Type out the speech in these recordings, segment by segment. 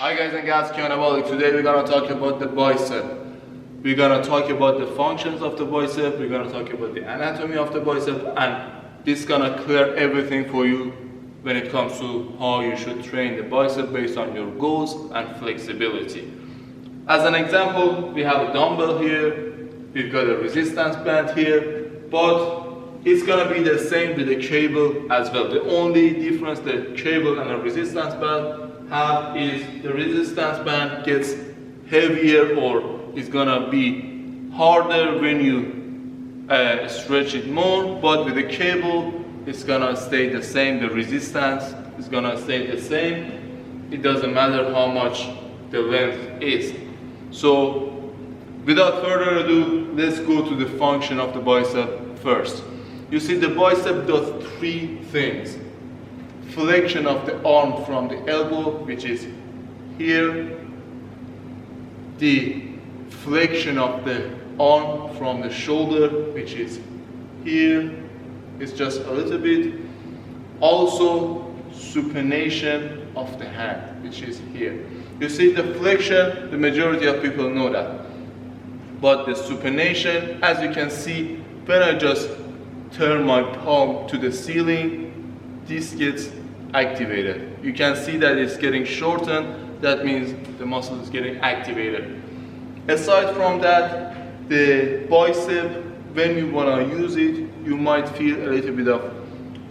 Hi guys and gals, today we're gonna talk about the bicep. We're gonna talk about the functions of the bicep, we're gonna talk about the anatomy of the bicep, and this is gonna clear everything for you when it comes to how you should train the bicep based on your goals and flexibility. As an example, we have a dumbbell here, we've got a resistance band here, but it's gonna be the same with the cable as well. The only difference the cable and the resistance band have is the resistance band gets heavier or is gonna be harder when you stretch it more, but with the cable it's gonna stay the same. The resistance is gonna stay the same. It doesn't matter how much the length is. So without further ado, let's go to the function of the bicep first. You see, the bicep does three things. Flexion of the arm from the elbow, which is here. The flexion of the arm from the shoulder, which is here. It's just a little bit. Also, supination of the hand, which is here. You see, the flexion, the majority of people know that. But the supination, as you can see, when I just turn my palm to the ceiling, this gets activated. You can see that it's getting shortened. That means the muscle is getting activated. Aside from that, the bicep, when you want to use it, you might feel a little bit of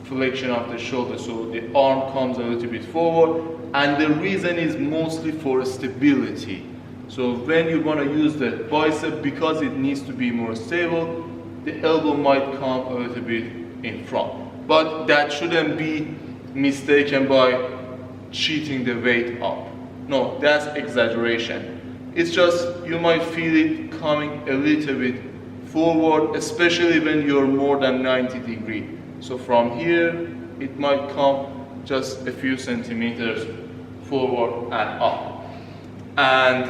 flexion of the shoulder, so the arm comes a little bit forward, and the reason is mostly for stability. So when you want to use the bicep, because it needs to be more stable, the elbow might come a little bit in front. But that shouldn't be mistaken by cheating the weight up. No, that's exaggeration. It's just you might feel it coming a little bit forward, especially when you're more than 90 degrees. So from here, it might come just a few centimeters forward and up. And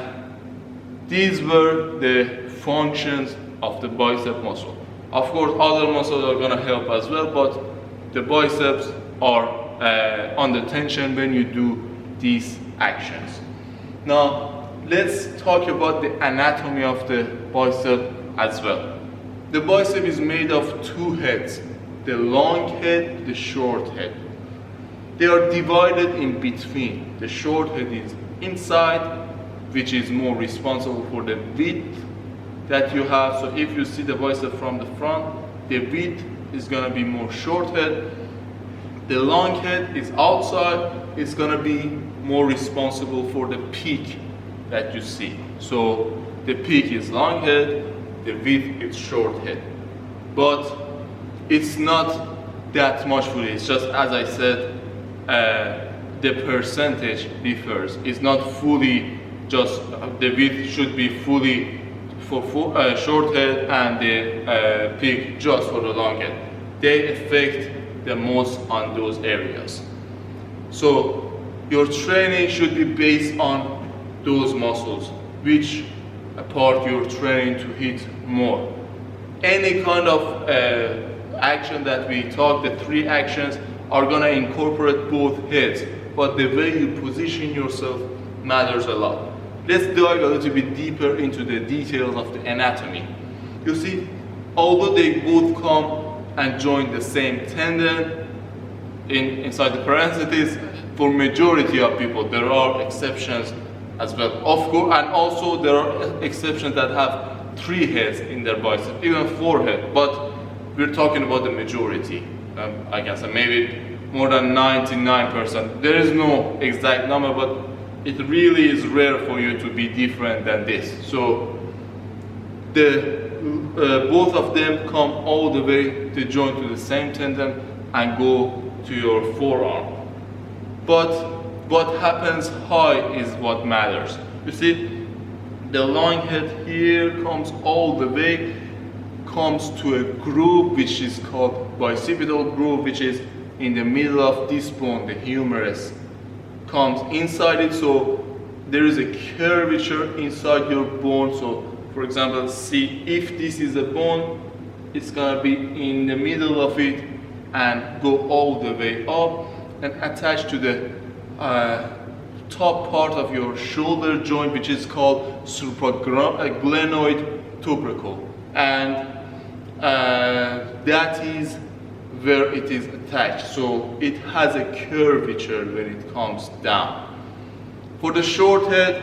these were the functions of the bicep muscle. Of course, other muscles are gonna help as well, but the biceps are under tension when you do these actions. Now, let's talk about the anatomy of the bicep as well. The bicep is made of two heads, the long head, the short head. They are divided in between. The short head is inside, which is more responsible for the width that you have. So if you see the bicep from the front, the width is gonna be more short head. The long head is outside, it's gonna be more responsible for the peak that you see. So the peak is long head, the width is short head. But it's not that much fully, it's just, as I said, the percentage differs. It's not fully just, the width should be fully for short head and the peak just for the long head. They affect the most on those areas. So your training should be based on those muscles, which part you're training to hit more. Any kind of action that we talk, the three actions are gonna incorporate both heads, but the way you position yourself matters a lot. Let's dive a little bit deeper into the details of the anatomy. You see, although they both come and join the same tendon, inside the parentheses, for majority of people, there are exceptions as well. Of course, and also there are exceptions that have three heads in their bicep, even four heads, but we're talking about the majority. I guess maybe more than 99%. There is no exact number, but it really is rare for you to be different than this. So both of them come all the way to join to the same tendon and go to your forearm. But what happens high is what matters. You see, the long head here comes all the way, comes to a groove which is called bicipital groove, which is in the middle of this bone, the humerus. Comes inside it, so there is a curvature inside your bone. So for example, see, if this is a bone, it's gonna be in the middle of it and go all the way up and attach to the top part of your shoulder joint, which is called supraglenoid tubercle, and that is where it is attached. So it has a curvature when it comes down. For the short head,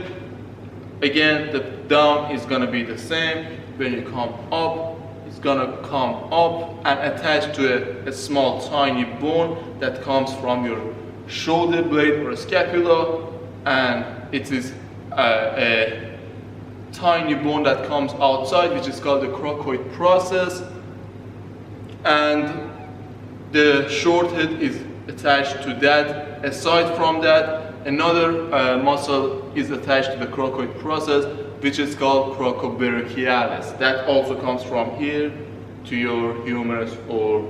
again, the down is going to be the same. When you come up, it's going to come up and attach to a small tiny bone that comes from your shoulder blade or scapula, and it is a tiny bone that comes outside, which is called the cricoid process, and the short head is attached to that. Aside from that, another muscle is attached to the cricoid process, which is called cricobranchialis. That also comes from here to your humerus or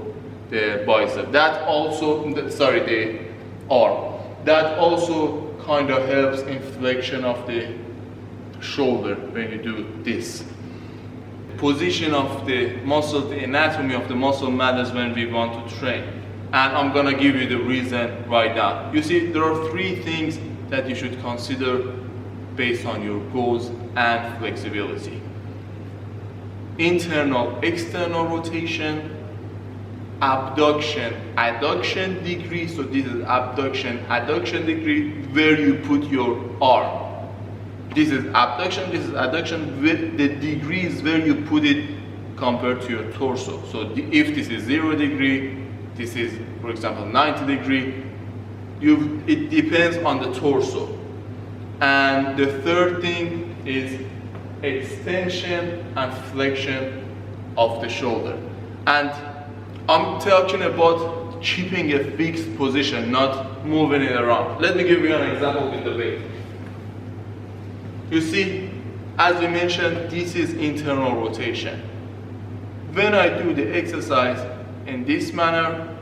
the bicep. That also, the arm. That also kind of helps in flexion of the shoulder when you do this. Position of the muscle, the anatomy of the muscle matters when we want to train. And I'm gonna give you the reason right now. You see, there are three things that you should consider based on your goals and flexibility. Internal, external rotation, abduction, adduction degree. So this is abduction, adduction degree, where you put your arm. This is abduction, this is adduction, with the degrees where you put it compared to your torso. So if this is 0 degree, this is, for example, 90 degree, it depends on the torso. And the third thing is extension and flexion of the shoulder. And I'm talking about keeping a fixed position, not moving it around. Let me give you an example with the weight. You see, as we mentioned, this is internal rotation. When I do the exercise in this manner,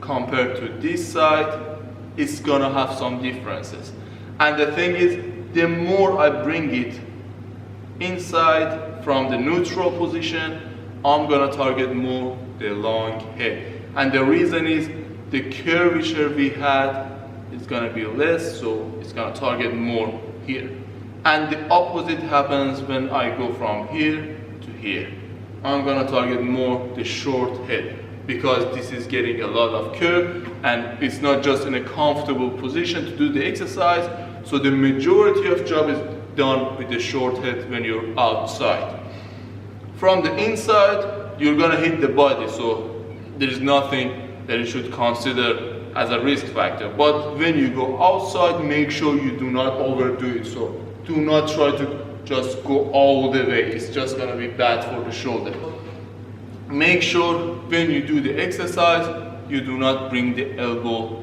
compared to this side, it's gonna have some differences. And the thing is, the more I bring it inside from the neutral position, I'm gonna target more the long head. And the reason is the curvature we had is gonna be less, so it's gonna target more here. And the opposite happens when I go from here to here. I'm gonna target more the short head, because this is getting a lot of curve and it's not just in a comfortable position to do the exercise. So the majority of job is done with the short head when you're outside. From the inside, you're gonna hit the body, so there's nothing that you should consider as a risk factor. But when you go outside, make sure you do not overdo it. So do not try to just go all the way. It's just gonna be bad for the shoulder. Make sure when you do the exercise, you do not bring the elbow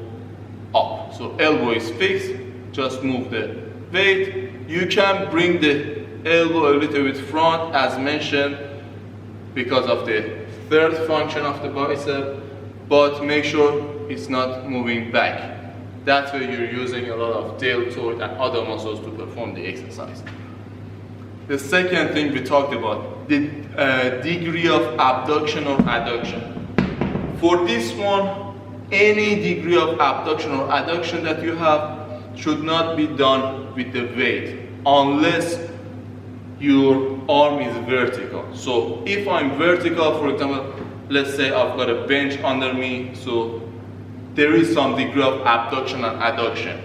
up. So elbow is fixed, just move the weight. You can bring the elbow a little bit front, as mentioned, because of the third function of the bicep, but make sure it's not moving back. That way you're using a lot of deltoid and other muscles to perform the exercise. The second thing we talked about, the degree of abduction or adduction. For this one, any degree of abduction or adduction that you have should not be done with the weight unless your arm is vertical. So if I'm vertical, for example, let's say I've got a bench under me, so there is some degree of abduction and adduction.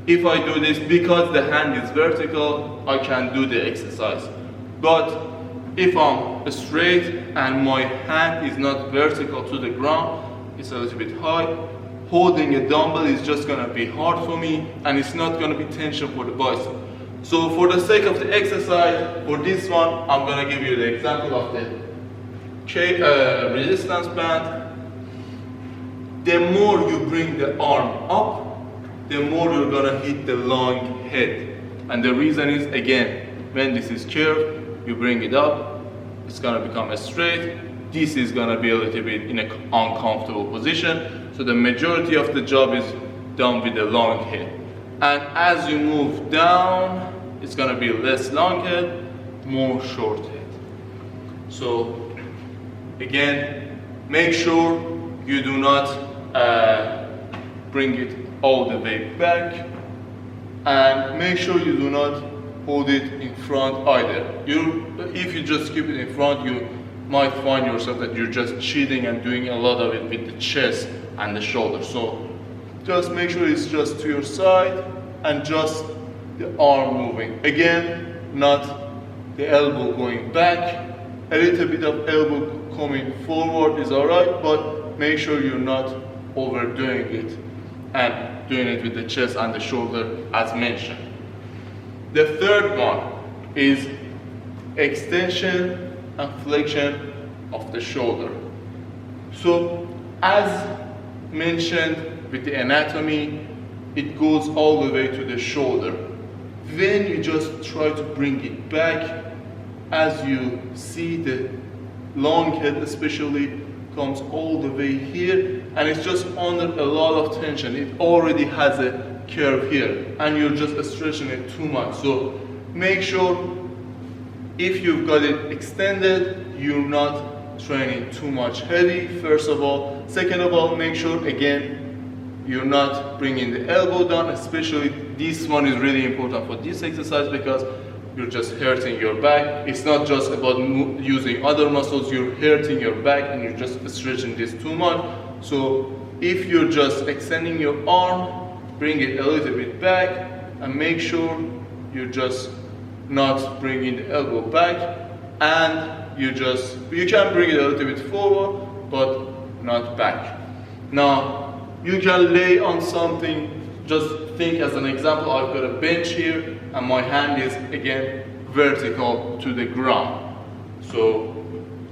If I do this, because the hand is vertical, I can do the exercise. But if I'm straight and my hand is not vertical to the ground, it's a little bit high, holding a dumbbell is just gonna be hard for me, and it's not gonna be tension for the bicep. So for the sake of the exercise, for this one, I'm gonna give you the example of the resistance band. The more you bring the arm up, the more you're gonna hit the long head. And the reason is, again, when this is curved, you bring it up, it's gonna become straight. This is gonna be a little bit in an uncomfortable position. So the majority of the job is done with the long head. And as you move down, it's gonna be less long head, more short head. So again, make sure you do not bring it all the way back, and make sure you do not hold it in front either. If you just keep it in front, you might find yourself that you're just cheating and doing a lot of it with the chest and the shoulder. So just make sure it's just to your side and just the arm moving. Again, not the elbow going back. A little bit of elbow coming forward is alright, but make sure you're not overdoing it and doing it with the chest and the shoulder as mentioned. The third one is extension and flexion of the shoulder. So as mentioned with the anatomy, it goes all the way to the shoulder. When you just try to bring it back, as you see, the long head especially comes all the way here, and it's just under a lot of tension. It already has a curve here, and you're just stretching it too much. So make sure if you've got it extended, you're not training too much heavy, first of all. Second of all, make sure again you're not bringing the elbow down, especially this one is really important for this exercise because you're just hurting your back. It's not just about using other muscles, you're hurting your back and you're just stretching this too much. So if you're just extending your arm, bring it a little bit back and make sure you're just not bringing the elbow back, and you can bring it a little bit forward but not back. Now you can lay on something. Just think as an example, I've got a bench here and my hand is again vertical to the ground. So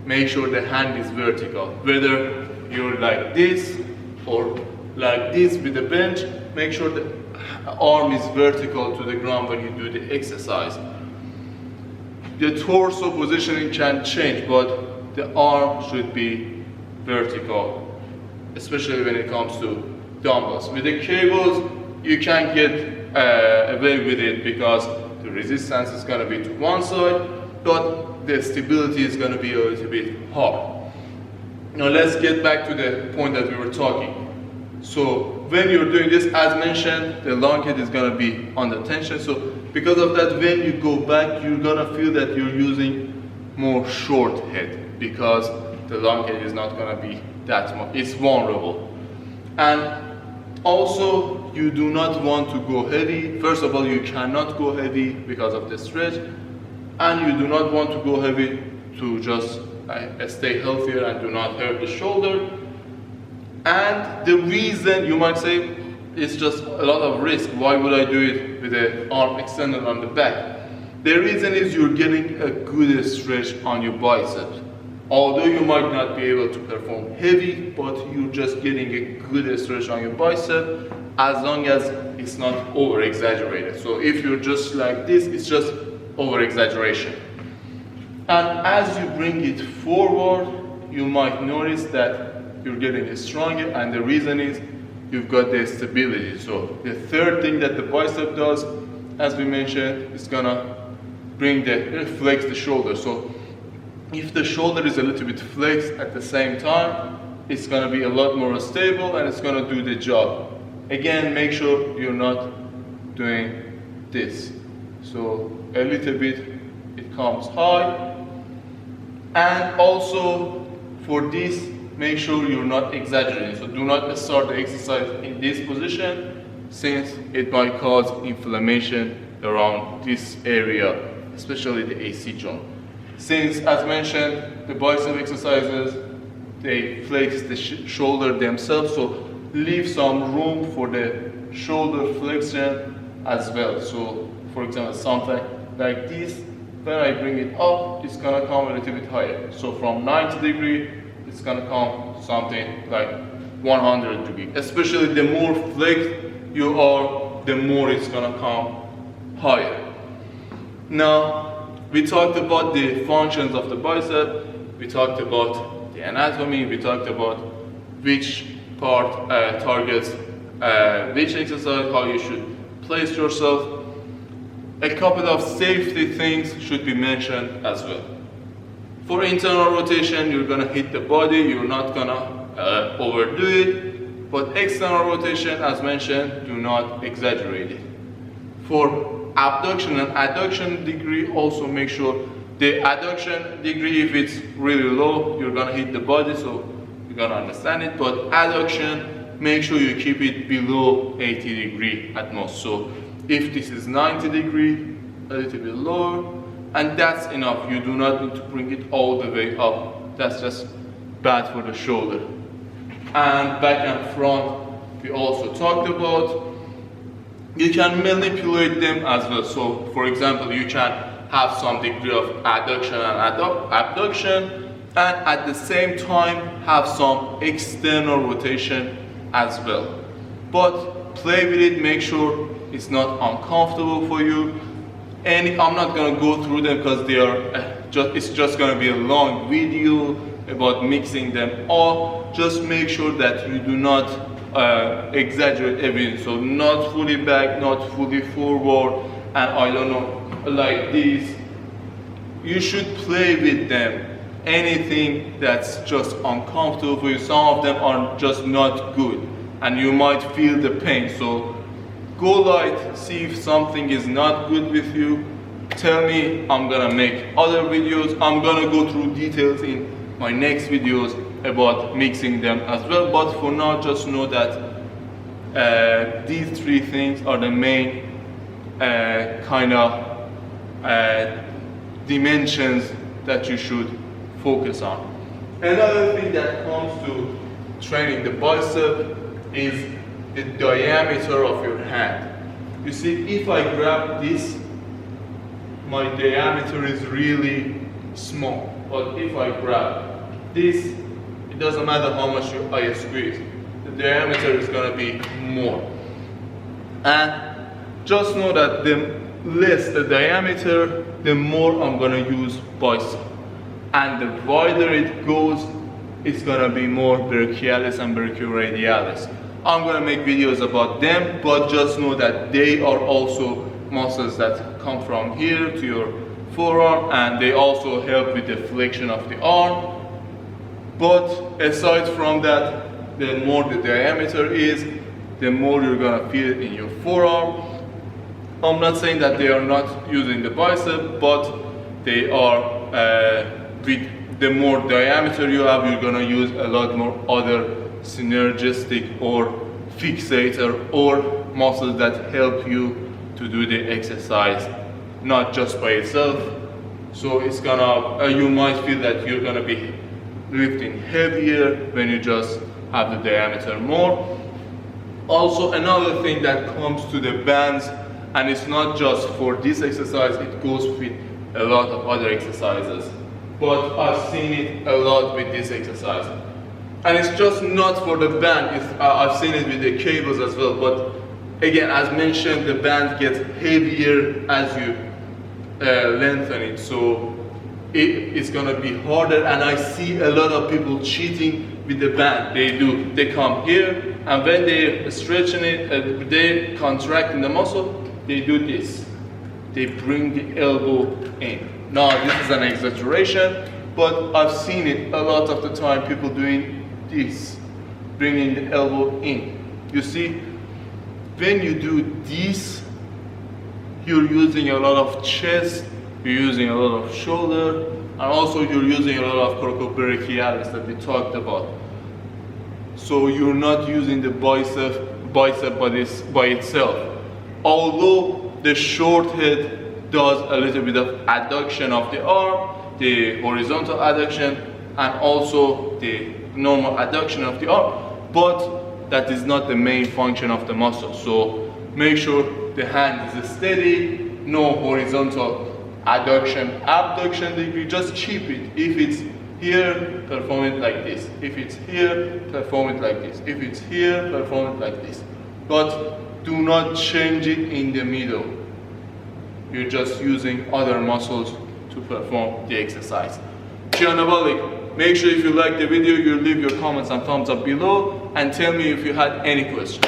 make sure the hand is vertical. Whether you're like this or like this with the bench, make sure the arm is vertical to the ground when you do the exercise. The torso positioning can change, but the arm should be vertical, especially when it comes to dumbbells. With the cables, you can't get away with it because the resistance is going to be to one side, but the stability is going to be a little bit hard. Now let's get back to the point that we were talking. So when you're doing this, as mentioned, the long head is going to be under tension. So because of that, when you go back, you're going to feel that you're using more short head because the long head is not going to be that much. It's vulnerable. And also, you do not want to go heavy. First of all, you cannot go heavy because of the stretch, and you do not want to go heavy to just stay healthier and do not hurt the shoulder. And the reason, you might say, it's just a lot of risk. Why would I do it with the arm extended on the back? The reason is you're getting a good stretch on your biceps. Although you might not be able to perform heavy, but you're just getting a good stretch on your bicep as long as it's not over exaggerated. So if you're just like this, it's just over exaggeration. And as you bring it forward, you might notice that you're getting stronger, and the reason is you've got the stability. So the third thing that the bicep does, as we mentioned, is gonna flex the shoulder. So if the shoulder is a little bit flexed at the same time, it's going to be a lot more stable and it's going to do the job. Again, make sure you're not doing this. So a little bit, it comes high. And also for this, make sure you're not exaggerating. So do not start the exercise in this position since it might cause inflammation around this area, especially the AC joint. Since, as mentioned, the bicep exercises, they flex the shoulder themselves, so leave some room for the shoulder flexion as well. So, for example, something like this, when I bring it up, it's gonna come a little bit higher. So from 90 degrees, it's gonna come something like 100 degrees. Especially the more flexed you are, the more it's gonna come higher. Now, we talked about the functions of the bicep, we talked about the anatomy, we talked about which part targets which exercise, how you should place yourself. A couple of safety things should be mentioned as well. For internal rotation, you're gonna hit the body, you're not gonna overdo it. But external rotation, as mentioned, do not exaggerate it. For abduction and adduction degree, also make sure the adduction degree, if it's really low, you're gonna hit the body, so you're gonna understand it. But adduction, make sure you keep it below 80 degree at most. So if this is 90 degree, a little bit lower, and that's enough. You do not need to bring it all the way up. That's just bad for the shoulder. And back and front, we also talked about. You can manipulate them as well. So for example, you can have some degree of adduction and abduction, and at the same time have some external rotation as well. But play with it, make sure it's not uncomfortable for you. And I'm not gonna go through them because they are it's just gonna be a long video about mixing them all. Just make sure that you do not exaggerate everything. So not fully back, not fully forward, and I don't know, like this. You should play with them. Anything that's just uncomfortable for you, some of them are just not good and you might feel the pain. So go light, see if something is not good with you. Tell me, I'm gonna make other videos. I'm gonna go through details in my next videos about mixing them as well. But for now, just know that these three things are the main kind of dimensions that you should focus on. Another thing that comes to training the bicep is the diameter of your hand. You see, if I grab this, my diameter is really small. But if I grab this, it doesn't matter how much I squeeze, the diameter is gonna be more. And just know that the less the diameter, the more I'm gonna use bicep. And the wider it goes, it's gonna be more brachialis and brachioradialis. I'm gonna make videos about them, but just know that they are also muscles that come from here to your forearm, and they also help with the flexion of the arm. But aside from that, the more the diameter is, the more you're gonna feel it in your forearm. I'm not saying that they are not using the bicep, but they are, with the more diameter you have, you're gonna use a lot more other synergistic or fixator or muscles that help you to do the exercise, not just by itself. So it's gonna, you might feel that you're gonna be lifting heavier when you just have the diameter more. Also, another thing that comes to the bands, and it's not just for this exercise, it goes with a lot of other exercises. But I've seen it a lot with this exercise. And it's just not for the band, I've seen it with the cables as well. But again, as mentioned, the band gets heavier as you lengthen it. So it's gonna be harder, and I see a lot of people cheating with the band. They come here, and when they're stretching it, they contracting the muscle, they do this. They bring the elbow in. Now this is an exaggeration, but I've seen it a lot of the time, people doing this, bringing the elbow in. You see, when you do this, you're using a lot of chest, you're using a lot of shoulder, and also you're using a lot of coracobrachialis that we talked about. So you're not using the bicep by itself. Although the short head does a little bit of adduction of the arm, the horizontal adduction, and also the normal adduction of the arm, but that is not the main function of the muscle. So make sure the hand is steady, no horizontal adduction, abduction degree, just keep it. If it's here, perform it like this. If it's here, perform it like this. If it's here, perform it like this. But do not change it in the middle. You're just using other muscles to perform the exercise. Chianabalik, make sure if you like the video, you leave your comments and thumbs up below, and tell me if you had any questions.